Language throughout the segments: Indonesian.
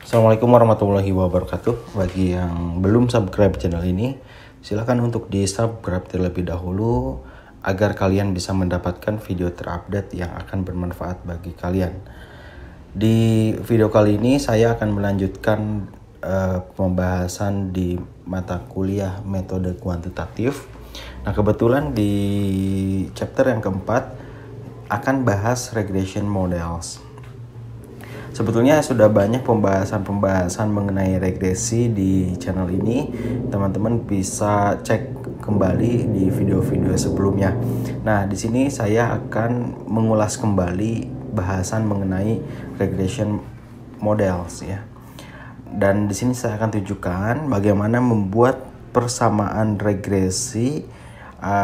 Assalamualaikum warahmatullahi wabarakatuh. Bagi yang belum subscribe channel ini, silakan untuk di subscribe terlebih dahulu agar kalian bisa mendapatkan video terupdate yang akan bermanfaat bagi kalian. Di video kali ini saya akan melanjutkan pembahasan di mata kuliah metode kuantitatif. Nah, kebetulan di chapter yang keempat akan bahas regression models. Sebetulnya sudah banyak pembahasan mengenai regresi di channel ini. Teman-teman bisa cek kembali di video-video sebelumnya. Nah, di sini saya akan mengulas kembali bahasan mengenai regression models ya. Dan di sini saya akan tunjukkan bagaimana membuat persamaan regresi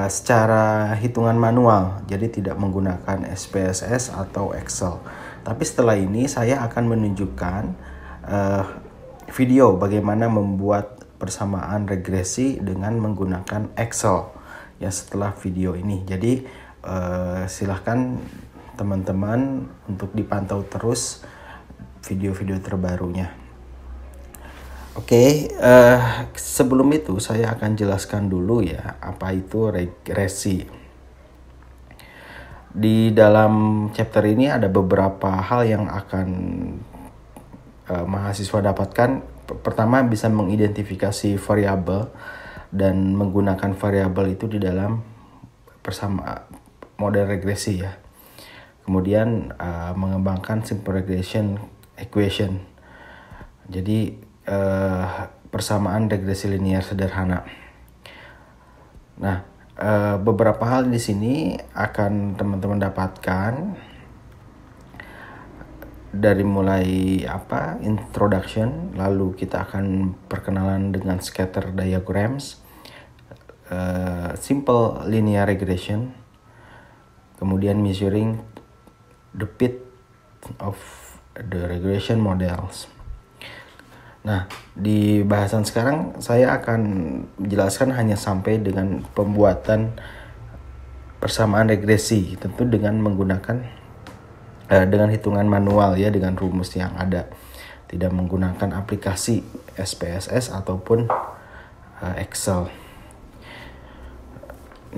secara hitungan manual. Jadi tidak menggunakan SPSS atau Excel. Tapi setelah ini saya akan menunjukkan video bagaimana membuat persamaan regresi dengan menggunakan Excel ya setelah video ini. Jadi silahkan teman-teman untuk dipantau terus video-video terbarunya. Oke, sebelum itu saya akan jelaskan dulu ya apa itu regresi. Di dalam chapter ini ada beberapa hal yang akan mahasiswa dapatkan. Pertama, bisa mengidentifikasi variabel dan menggunakan variabel itu di dalam model regresi ya. Kemudian mengembangkan simple regression equation. Jadi persamaan regresi linear sederhana. Nah, beberapa hal di sini akan teman-teman dapatkan dari mulai introduction, lalu kita akan perkenalan dengan scatter diagrams, simple linear regression, kemudian measuring the fit of the regression models. Nah, di bahasan sekarang saya akan menjelaskan hanya sampai dengan pembuatan persamaan regresi, tentu dengan menggunakan dengan hitungan manual ya, dengan rumus yang ada, tidak menggunakan aplikasi SPSS ataupun Excel.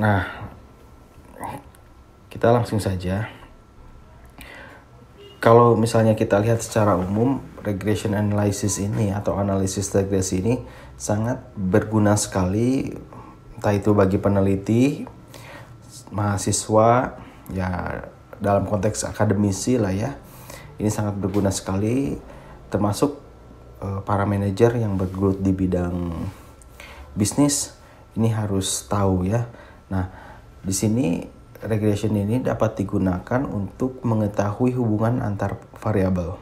Nah, kita langsung saja. Kalau misalnya kita lihat secara umum, regression analysis ini atau analisis regresi ini sangat berguna sekali, entah itu bagi peneliti, mahasiswa, ya dalam konteks akademisi lah ya. Ini sangat berguna sekali, termasuk para manajer yang bergelut di bidang bisnis, ini harus tahu ya. Nah, di sini regression ini dapat digunakan untuk mengetahui hubungan antar variabel.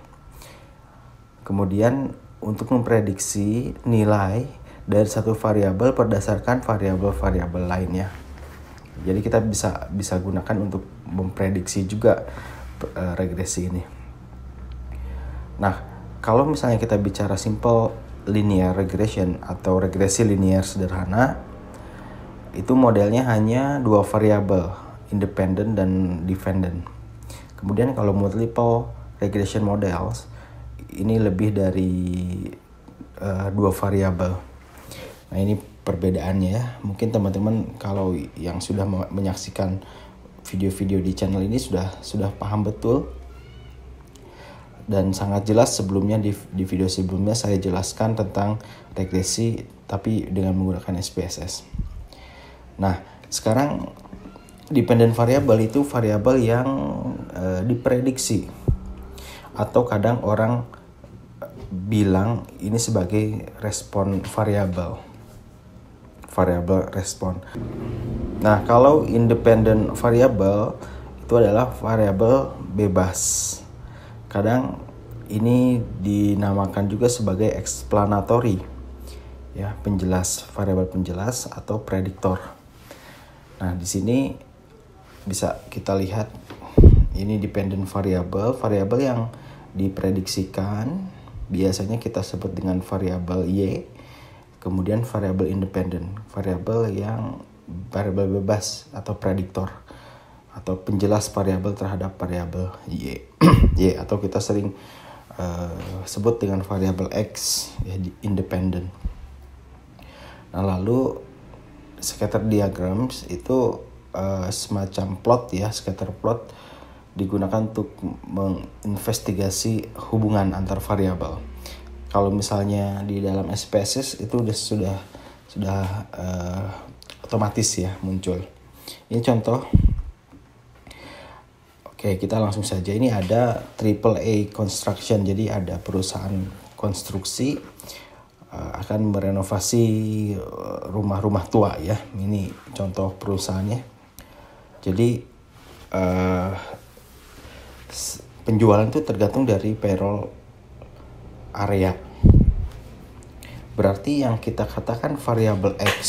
Kemudian untuk memprediksi nilai dari satu variabel berdasarkan variabel-variabel lainnya. Jadi kita bisa gunakan untuk memprediksi juga regresi ini. Nah, kalau misalnya kita bicara simple linear regression atau regresi linear sederhana, itu modelnya hanya dua variabel, independent dan dependent. Kemudian kalau multiple regression models, ini lebih dari dua variabel. Nah, ini perbedaannya ya. Mungkin teman-teman kalau yang sudah menyaksikan video-video di channel ini sudah paham betul. Dan sangat jelas sebelumnya di video sebelumnya saya jelaskan tentang regresi tapi dengan menggunakan SPSS. Nah, sekarang dependent variable itu variabel yang diprediksi atau kadang orang bilang ini sebagai respon variabel respon. Nah, kalau independent variable itu adalah variabel bebas. Kadang ini dinamakan juga sebagai explanatory ya, penjelas, variabel penjelas atau prediktor. Nah, di sini bisa kita lihat ini dependent variable yang diprediksikan biasanya kita sebut dengan variabel Y. Kemudian variabel independent, variabel bebas atau prediktor atau penjelas variabel terhadap variabel Y. Y atau kita sering sebut dengan variabel X ya, independen. Nah, lalu scatter diagrams itu semacam plot ya, scatter plot digunakan untuk menginvestigasi hubungan antar variabel. Kalau misalnya di dalam SPSS itu sudah otomatis ya muncul. Ini contoh. Oke, kita langsung saja. Ini ada AAA Construction, jadi ada perusahaan konstruksi akan merenovasi rumah-rumah tua ya. Ini contoh perusahaannya. Jadi penjualan itu tergantung dari payroll area. Berarti yang kita katakan variabel X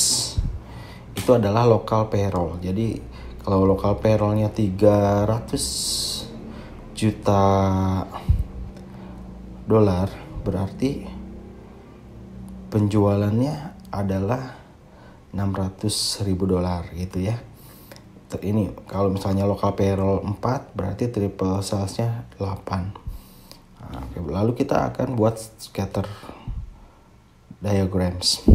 itu adalah local payroll. Jadi kalau local payrollnya 300 juta dolar, berarti penjualannya adalah 600.000 dolar gitu ya. Ini kalau misalnya local payroll 4, berarti triple salesnya 8. Nah, lalu kita akan buat scatter diagrams.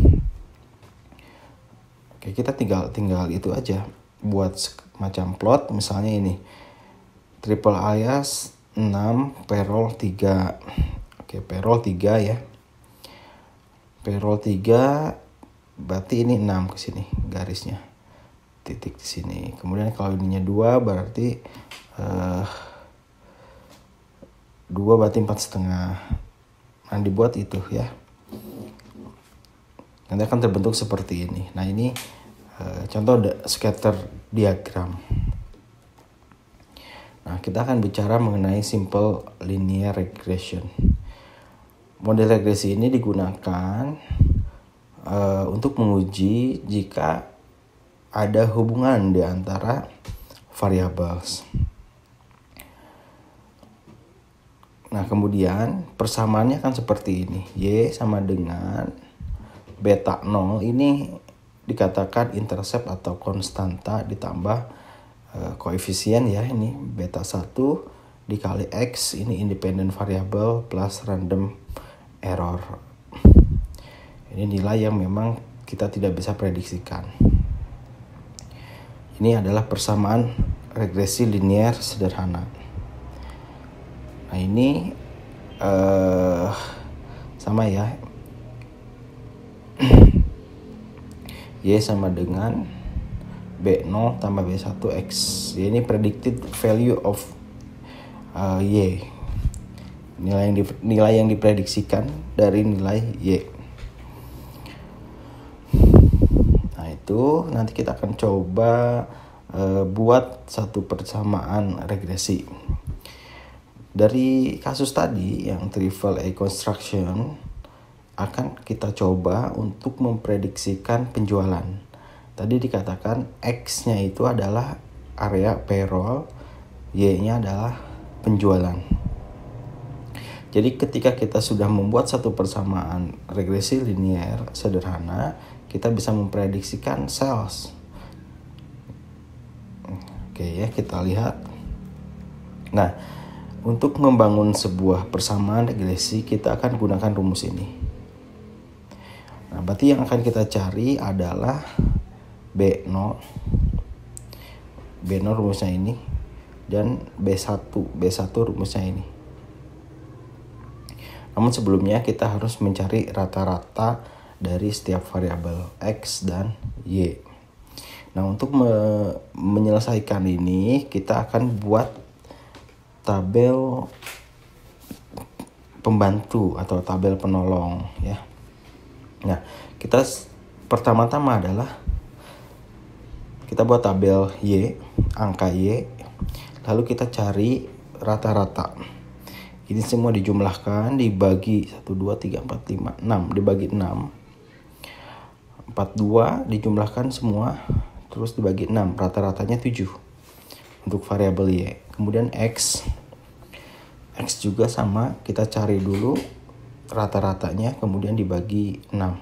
Oke, kita tinggal itu aja. Buat macam plot, misalnya ini triple alias 6, payroll 3. Oke, payroll 3 ya. Payroll 3 berarti ini 6 ke sini garisnya. Titik di sini. Kemudian kalau ininya 2 berarti 2 berarti 4,5. Nah, dibuat itu ya. Nanti akan terbentuk seperti ini. Nah, ini contoh scatter diagram. Nah, kita akan bicara mengenai simple linear regression. Model regresi ini digunakan untuk menguji jika ada hubungan di antara variables. Nah, kemudian persamaannya kan seperti ini. Y sama dengan beta 0 ini dikatakan intercept atau konstanta ditambah koefisien ya, ini beta 1 dikali X, ini independent variable plus random error. Ini nilai yang memang kita tidak bisa prediksikan. Ini adalah persamaan regresi linear sederhana. Nah, ini sama ya. Y sama dengan B0 tambah B1 X. Ini predicted value of Y. Nilai yang diprediksikan dari nilai Y. Nah, itu nanti kita akan coba buat satu persamaan regresi. Dari kasus tadi yang AAA Construction akan kita coba untuk memprediksikan penjualan. Tadi dikatakan X-nya itu adalah area payroll, Y-nya adalah penjualan. Jadi ketika kita sudah membuat satu persamaan regresi linear sederhana, kita bisa memprediksikan sales. Oke ya, kita lihat. Nah, untuk membangun sebuah persamaan regresi, kita akan gunakan rumus ini. Nah, berarti yang akan kita cari adalah B0 rumusnya ini dan B1 rumusnya ini. Namun sebelumnya kita harus mencari rata-rata dari setiap variabel X dan Y. Nah, untuk menyelesaikan ini kita akan buat tabel pembantu atau tabel penolong ya. Nah, kita pertama-tama adalah kita buat tabel Y, angka Y, lalu kita cari rata-rata. Ini semua dijumlahkan, dibagi 1, 2, 3, 4, 5, 6, dibagi 6. 42 dijumlahkan semua, terus dibagi 6, rata-ratanya 7 untuk variabel Y. Kemudian X juga sama, kita cari dulu rata-ratanya, kemudian dibagi 6.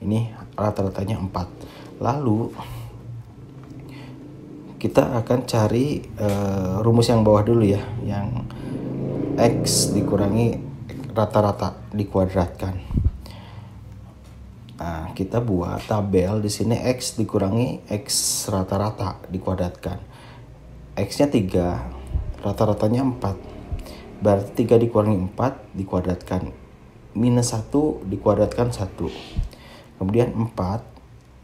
Ini rata-ratanya 4. Lalu kita akan cari rumus yang bawah dulu ya, yang X dikurangi rata-rata dikuadratkan. Nah, kita buat tabel di sini X dikurangi X rata-rata dikuadratkan. X-nya 3, rata-ratanya 4. Berarti 3 dikurangi 4 dikuadratkan. Minus 1 dikuadratkan 1. Kemudian 4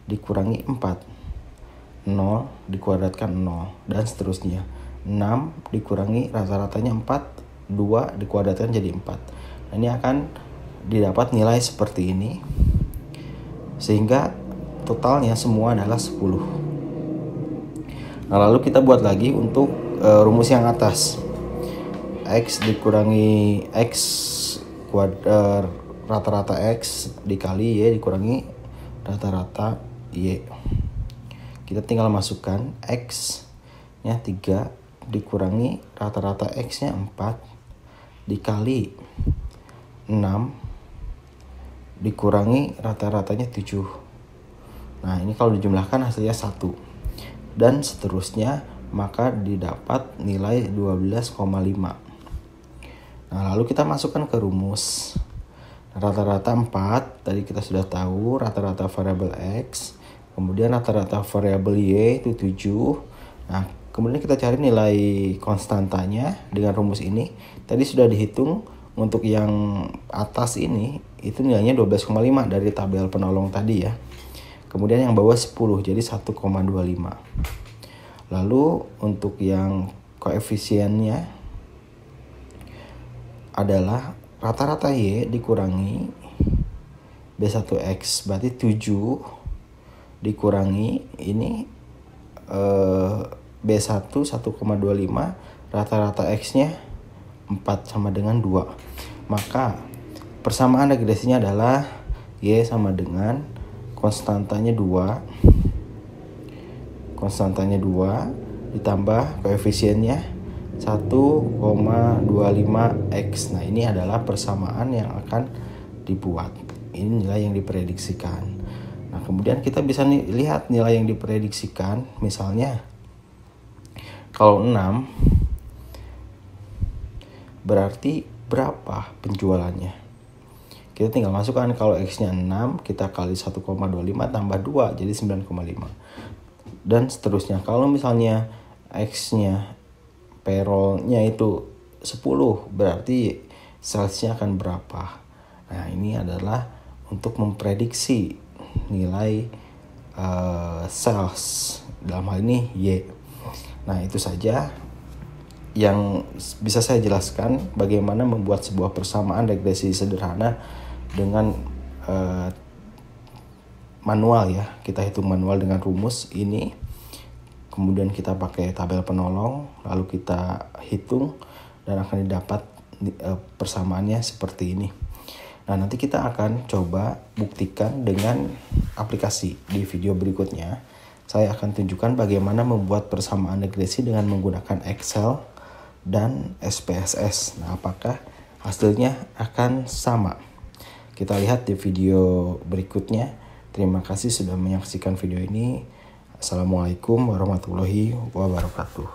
dikurangi 4. 0 dikuadratkan 0. Dan seterusnya. 6 dikurangi rata-ratanya 4. 2 dikuadratkan jadi 4. Nah, ini akan didapat nilai seperti ini. Sehingga totalnya semua adalah 10. Nah, lalu kita buat lagi untuk rumus yang atas. X dikurangi X rata-rata X dikali Y dikurangi rata-rata Y. Kita tinggal masukkan X nya 3 dikurangi rata-rata X nya 4 dikali 6 dikurangi rata-ratanya 7. Nah, ini kalau dijumlahkan hasilnya 1. Dan seterusnya, maka didapat nilai 12,5. Nah, lalu kita masukkan ke rumus. Rata-rata 4, tadi kita sudah tahu rata-rata variabel X. Kemudian rata-rata variabel Y itu 7. Nah, kemudian kita cari nilai konstantanya dengan rumus ini. Tadi sudah dihitung. Untuk yang atas ini itu nilainya 12,5 dari tabel penolong tadi ya. Kemudian yang bawah 10 jadi 1,25. Lalu untuk yang koefisiennya adalah rata-rata Y dikurangi B1X berarti 7 dikurangi ini B1 1,25 rata-rata X-nya 4 sama dengan 2. Maka persamaan regresinya adalah Y sama dengan konstantanya 2. Konstantanya 2 ditambah koefisiennya 1,25X. Nah, ini adalah persamaan yang akan dibuat. Ini nilai yang diprediksikan. Nah, kemudian kita bisa lihat nilai yang diprediksikan. Misalnya kalau 6 berarti berapa penjualannya? Kita tinggal masukkan kalau X-nya 6, kita kali 1,25 tambah 2, jadi 9,5. Dan seterusnya. Kalau misalnya X-nya payroll-nya itu 10, berarti sales-nya akan berapa? Nah, ini adalah untuk memprediksi nilai sales. Dalam hal ini Y. Nah, itu saja yang bisa saya jelaskan bagaimana membuat sebuah persamaan regresi sederhana dengan manual ya. Kita hitung manual dengan rumus ini. Kemudian kita pakai tabel penolong, lalu kita hitung dan akan didapat persamaannya seperti ini. Nah, nanti kita akan coba buktikan dengan aplikasi di video berikutnya. Saya akan tunjukkan bagaimana membuat persamaan regresi dengan menggunakan Excel dan SPSS. Nah, apakah hasilnya akan sama? Kita lihat di video berikutnya. Terima kasih sudah menyaksikan video ini. Assalamualaikum warahmatullahi wabarakatuh.